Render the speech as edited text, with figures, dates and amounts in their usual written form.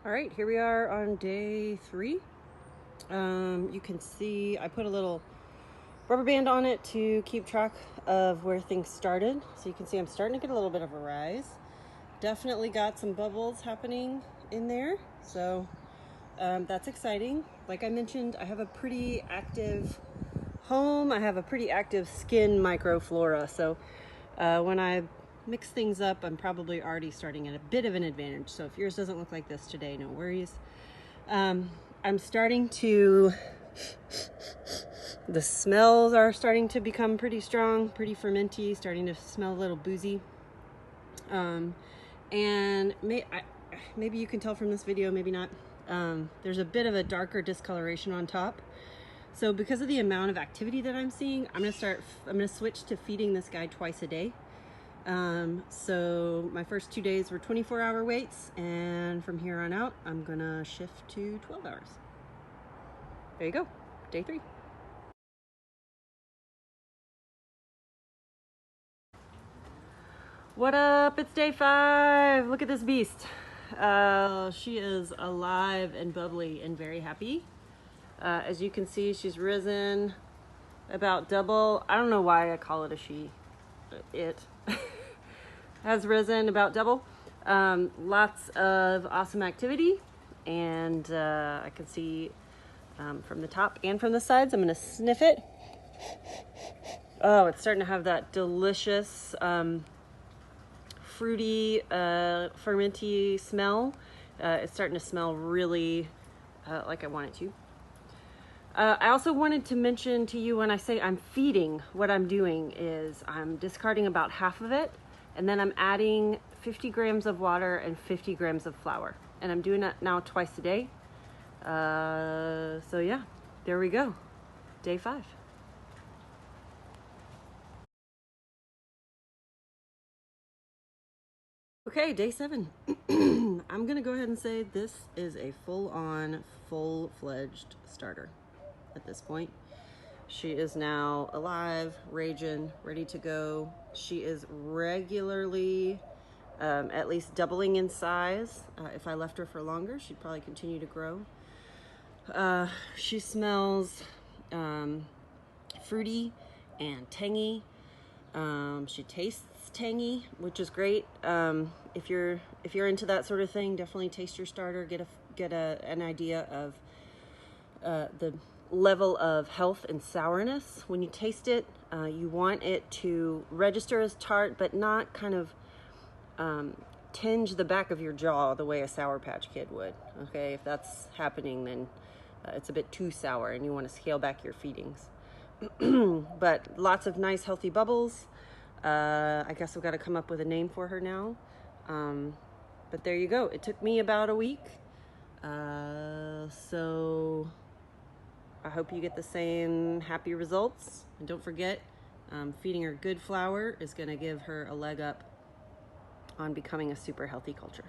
All right, here we are on day 3. You can see I put a little rubber band on it to keep track of where things started. So you can see I'm starting to get a little bit of a rise. Definitely got some bubbles happening in there. So that's exciting. Like I mentioned, I have a pretty active home. I have a pretty active skin microflora. So when I mix things up, I'm probably already starting at a bit of an advantage. So if yours doesn't look like this today, no worries. I'm starting to, the smells are starting to become pretty strong, pretty fermenty, starting to smell a little boozy. And maybe you can tell from this video, maybe not. There's a bit of a darker discoloration on top. So because of the amount of activity that I'm seeing, I'm gonna switch to feeding this guy twice a day. So my first 2 days were 24-hour waits, and from here on out, I'm gonna shift to 12 hours. There you go, day 3. What up? It's day 5. Look at this beast. She is alive and bubbly and very happy. As you can see, she's risen about double. I don't know why I call it a she. It has risen about double. Lots of awesome activity, and I can see from the top and from the sides. I'm gonna sniff it. Oh, it's starting to have that delicious fruity, fermenty smell. It's starting to smell really like I want it to. I also wanted to mention to you, when I say I'm feeding, what I'm doing is I'm discarding about half of it, and then I'm adding 50 grams of water and 50 grams of flour. And I'm doing that now twice a day. So yeah, there we go. Day 5. Okay, day 7. I'm gonna go ahead and say this is a full-on, full-fledged starter at this point. She is now alive, raging, ready to go. She is regularly at least doubling in size. If I left her for longer, she'd probably continue to grow. She smells fruity and tangy. She tastes tangy, which is great. If you're into that sort of thing, definitely taste your starter. Get an idea of the level of health and sourness. When you taste it, you want it to register as tart, but not kind of tinge the back of your jaw the way a Sour Patch Kid would. Okay, if that's happening, then it's a bit too sour and you want to scale back your feedings. But lots of nice healthy bubbles. I guess I've got to come up with a name for her now. But there you go. It took me about a week. So I hope you get the same happy results. And don't forget, feeding her good flour is going to give her a leg up on becoming a super healthy culture.